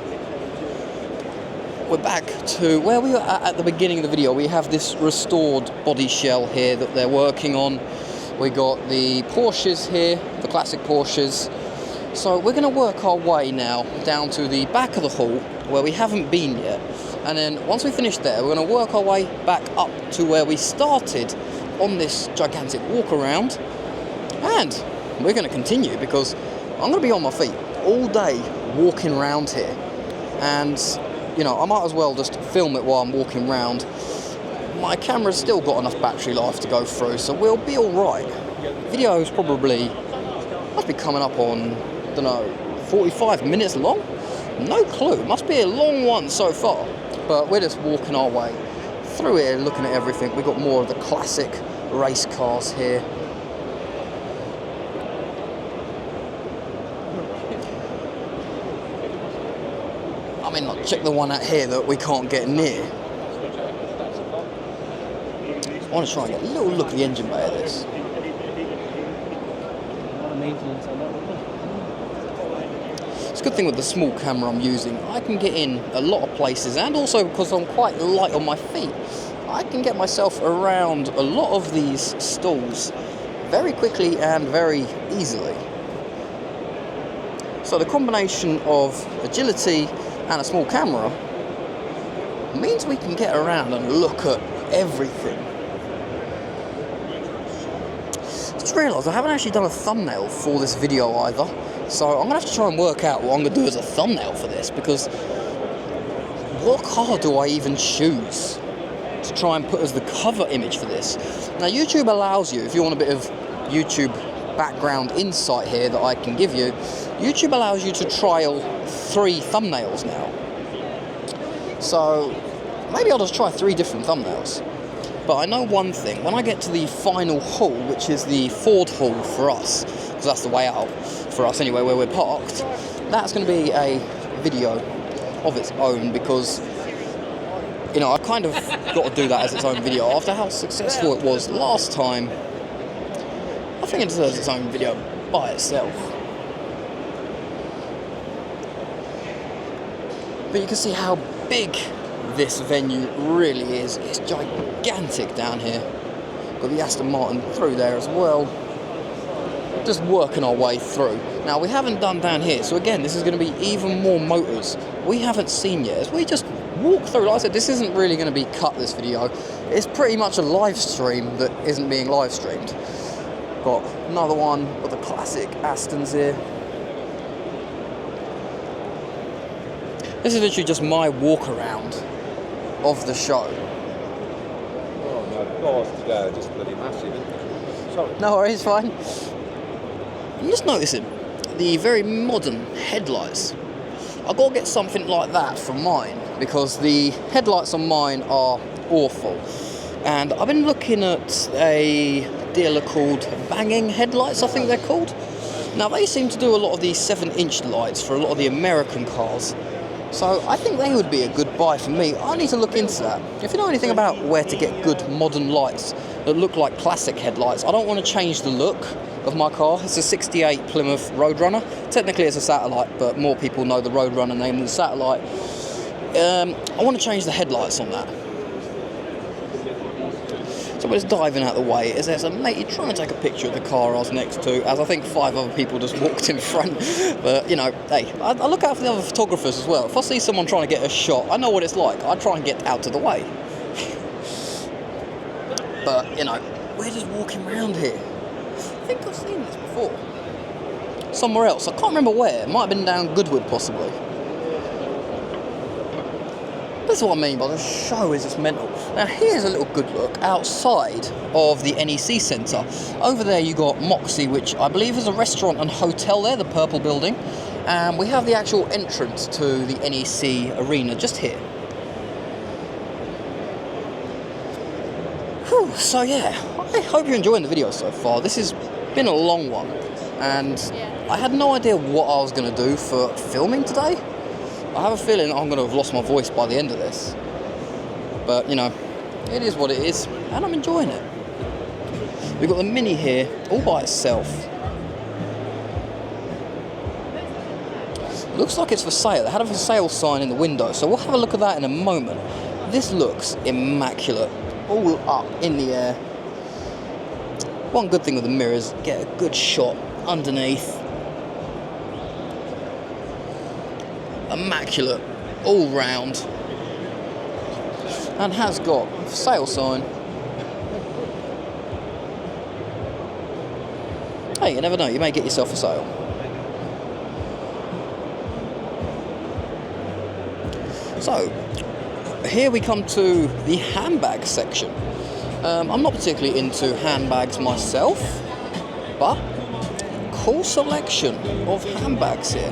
Speaker 1: we're back to where we were at the beginning of the video. We have this restored body shell here that they're working on. We got the Porsches here, the classic Porsches. So we're going to work our way now down to the back of the hall where we haven't been yet. And then once we finish there, we're going to work our way back up to where we started on this gigantic walk around. And we're going to continue because I'm going to be on my feet all day walking around here. And, you know, I might as well just film it while I'm walking around. My camera's still got enough battery life to go through, so we'll be all right. Video's probably, must be coming up on, I don't know, 45 minutes long? No clue, must be a long one so far. But we're just walking our way through here, looking at everything. We've got more of the classic race cars here. I mean, look, check the one out here that we can't get near. I want to try and get a little look at the engine bay of this.
Speaker 4: maintenance on that, wouldn't it?
Speaker 1: It's a good thing with the small camera I'm using. I can get in a lot of places, and also because I'm quite light on my feet, I can get myself around a lot of these stalls very quickly and very easily. So the combination of agility and a small camera means we can get around and look at everything. Just realised I haven't actually done a thumbnail for this video either, so I'm going to have to try and work out what I'm going to do as a thumbnail for this, because what car do I even choose to try and put as the cover image for this? Now YouTube allows you, if you want a bit of YouTube background insight here that I can give you, YouTube allows you to trial 3 thumbnails now. So maybe I'll just try 3 different thumbnails. But I know one thing, when I get to the final hall, which is the Ford hall for us, because that's the way out for us anyway, where we're parked, that's going to be a video of its own, because, you know, I kind of got to do that as its own video. After how successful it was last time, I think it deserves its own video by itself. But you can see how big this venue really is. It's gigantic down here. Got the Aston Martin through there as well. Just working our way through. Now we haven't done down here, so again this is going to be even more motors we haven't seen yet. As we just walk through, like I said, this isn't really going to be cut, this video. It's pretty much a live stream that isn't being live streamed. Got another one of the classic Astons here. This is literally just my walk around of the show.
Speaker 5: Oh my God, today just bloody massive, isn't it? Sorry.
Speaker 1: No worries, fine. You just noticing the very modern headlights. I've got to get something like that for mine, because the headlights on mine are awful. And I've been looking at a dealer called Banging Headlights, I think they're called. Now they seem to do a lot of these 7-inch lights for a lot of the American cars. So I think they would be a good buy for me. I need to look into that. If you know anything about where to get good modern lights that look like classic headlights, I don't want to change the look of my car. It's a 68 Plymouth Roadrunner. Technically it's a Satellite, but more people know the Roadrunner name than the Satellite. I want to change the headlights on that. So we're just diving out of the way as there's a matey trying to take a picture of the car I was next to, as I think 5 other people just walked in front. But, you know, hey, I look out for the other photographers as well. If I see someone trying to get a shot, I know what it's like. I try and get out of the way. But, you know, we're just walking around here. I think I've seen this before. Somewhere else. I can't remember where. It might have been down Goodwood, possibly. This is what I mean by the show is just mental. Now here's a little good look outside of the NEC Centre. Over there you got Moxie, which I believe is a restaurant and hotel there, the purple building. And we have the actual entrance to the NEC Arena just here. Whew, so yeah, I hope you're enjoying the video so far. This has been a long one, and I had no idea what I was going to do for filming today. I have a feeling I'm going to have lost my voice by the end of this. But, you know, it is what it is, and I'm enjoying it. We've got the Mini here, all by itself. Looks like it's for sale. They had a for sale sign in the window, so we'll have a look at that in a moment. This looks immaculate, all up in the air. One good thing with the mirrors, get a good shot underneath. Immaculate all round, and has got a for sale sign. Hey, you never know, you may get yourself a sale. So here we come to the handbag section. I'm not particularly into handbags myself, but cool selection of handbags here.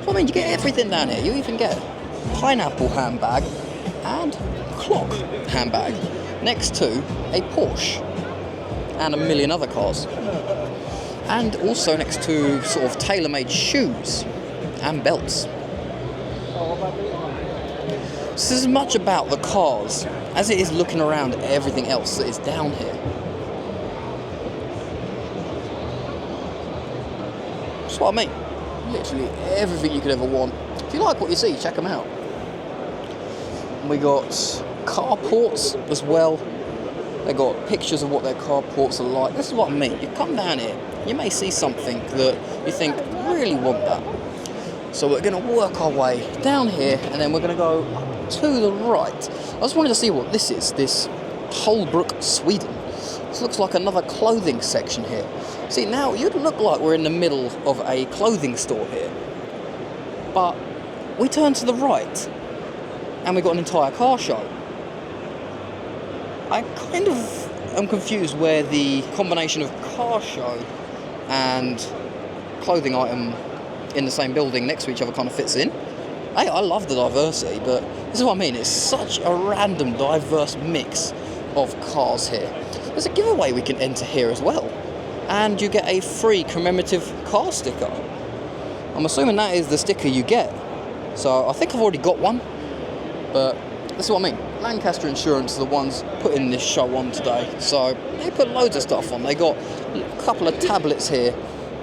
Speaker 1: I mean, you get everything down here. You even get pineapple handbag and clock handbag next to a Porsche and a million other cars. And also next to sort of tailor-made shoes and belts. This is as much about the cars as it is looking around at everything else that is down here. That's what I mean. Literally everything you could ever want. If you like what you see, check them out. We got carports as well. They got pictures of what their carports are like. This is what I mean. You come down here, you may see something that you think, really want that. So we're going to work our way down here, and then we're going to go to the right. I just wanted to see what this is, this Holbrook, Sweden. This looks like another clothing section here. See, now you'd look like we're in the middle of a clothing store here. But we turn to the right, and we've got an entire car show. I kind of am confused where the combination of car show and clothing item in the same building next to each other kind of fits in. Hey, I love the diversity, but this is what I mean. It's such a random, diverse mix of cars here. There's a giveaway we can enter here as well. And you get a free commemorative car sticker. I'm assuming that is the sticker you get. So I think I've already got one, but this is what I mean. Lancaster Insurance are the ones putting this show on today. So they put loads of stuff on. They got a couple of tablets here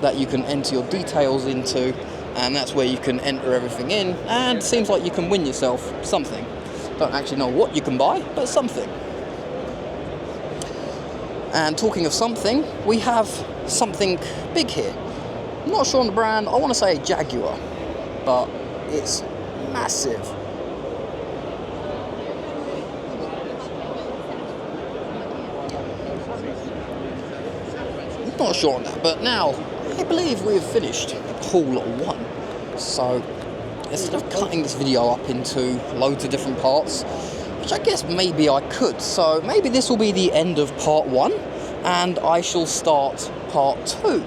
Speaker 1: that you can enter your details into, and that's where you can enter everything in, and it seems like you can win yourself something. Don't actually know what you can buy, but something. And talking of something, we have something big here. I'm not sure on the brand. I want to say Jaguar, but it's massive. Not sure on that, but now I believe we've finished haul 1. So instead of cutting this video up into loads of different parts, which I guess maybe I could, so maybe this will be the end of part 1 and I shall start part 2.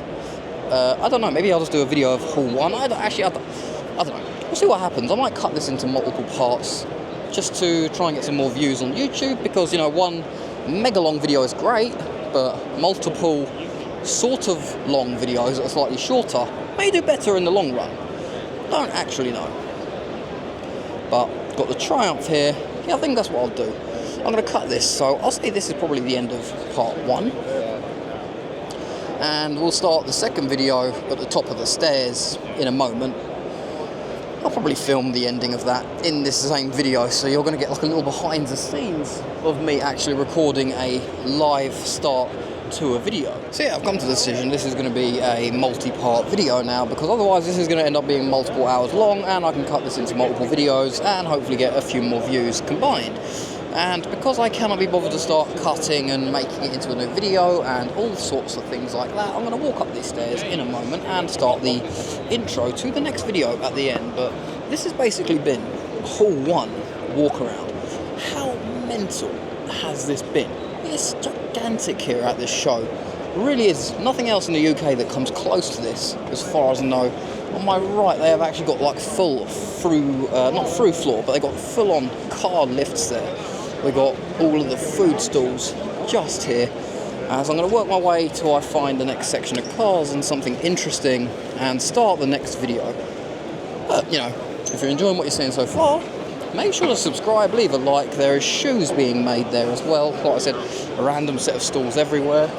Speaker 1: I don't know, maybe I'll just do a video of haul 1. I don't know. We'll see what happens. I might cut this into multiple parts just to try and get some more views on YouTube, because, you know, one mega long video is great, but multiple sort of long videos that are slightly shorter may do better in the long run. Don't actually know. But got the Triumph here. Yeah, I think that's what I'll do. I'm going to cut this, so I'll say this is probably the end of part 1. And we'll start the second video at the top of the stairs in a moment. I'll probably film the ending of that in this same video, so you're going to get like a little behind the scenes of me actually recording a live start to a video. So yeah, I've come to the decision this is going to be a multi-part video now, because otherwise this is going to end up being multiple hours long, and I can cut this into multiple videos and hopefully get a few more views combined. And because I cannot be bothered to start cutting and making it into a new video and all sorts of things like that, I'm going to walk up these stairs in a moment and start the intro to the next video at the end. But this has basically been haul 1 walk around. How mental has this been? It's gigantic here at this show. Really is nothing else in the UK that comes close to this, as far as I know. On my right, they have actually got like full through, not through floor, but they got full on car lifts there. We got all of the food stalls just here. So I'm going to work my way till I find the next section of cars and something interesting and start the next video. But, you know, if you're enjoying what you're seeing so far, make sure to subscribe, leave a like. There is shoes being made there as well. Like I said, a random set of stalls everywhere.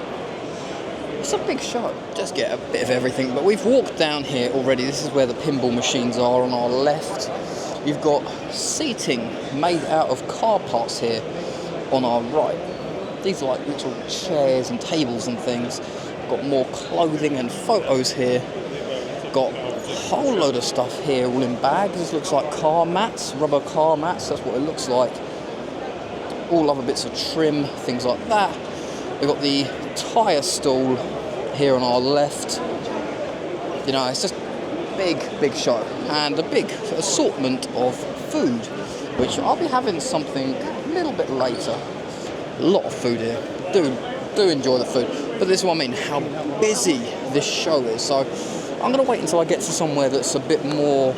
Speaker 1: It's a big show. Just get a bit of everything. But we've walked down here already. This is where the pinball machines are on our left. You've got seating made out of car parts here on our right. These are like little chairs and tables and things. Got more clothing and photos here. Got a whole load of stuff here all in bags. This looks like car mats, rubber car mats. That's what it looks like. All other bits of trim, things like that. We've got the tyre stall here on our left. You know, it's just big show, and a big assortment of food, which I'll be having something a little bit later. A lot of food here. Do enjoy the food, but this is what I mean, how busy this show is. So I'm going to wait until I get to somewhere that's a bit more,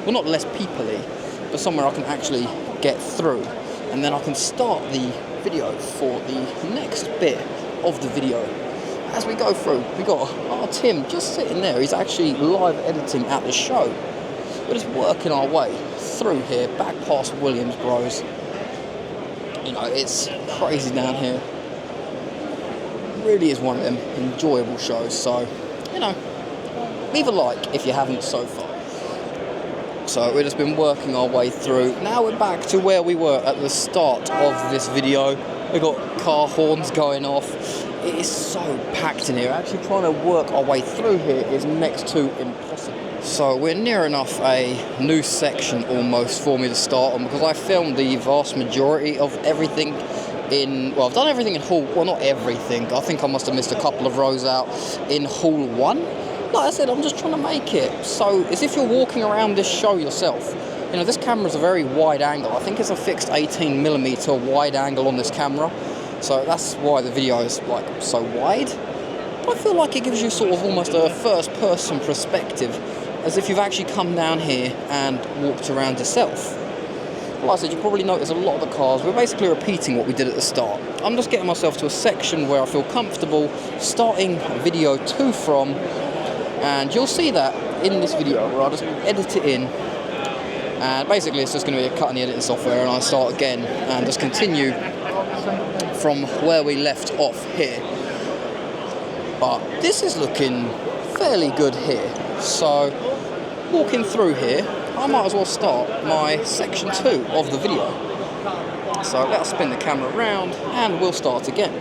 Speaker 1: well, not less people-y, but somewhere I can actually get through, and then I can start the video for the next bit of the video. As we go through, we got our Tim just sitting there. He's actually live editing at the show. We're just working our way through here, back past Williams Bros. You know, it's crazy down here. Really is one of them enjoyable shows. So, you know, leave a like if you haven't so far. So we've just been working our way through. Now we're back to where we were at the start of this video. We've got car horns going off. It is so packed in here. Actually trying to work our way through here is next to impossible. So we're near enough a new section almost for me to start on, because I filmed the vast majority of everything in, well, I've done everything in hall, well, not everything. I think I must have missed a couple of rows out in hall 1. Like I said, I'm just trying to make it so as if you're walking around this show yourself. You know, this camera is a very wide angle. I think it's a fixed 18mm wide angle on this camera. So that's why the video is like so wide. I feel like it gives you sort of almost a first-person perspective, as if you've actually come down here and walked around yourself. Like I said, you probably notice a lot of the cars, we're basically repeating what we did at the start. I'm just getting myself to a section where I feel comfortable starting video 2 from, and you'll see that in this video where I'll just edit it in, and basically it's just going to be a cut in the editing software, and I'll start again and just continue from where we left off here. But this is looking fairly good here, so walking through here, I might as well start my section 2 of the video. So let's spin the camera around and we'll start again.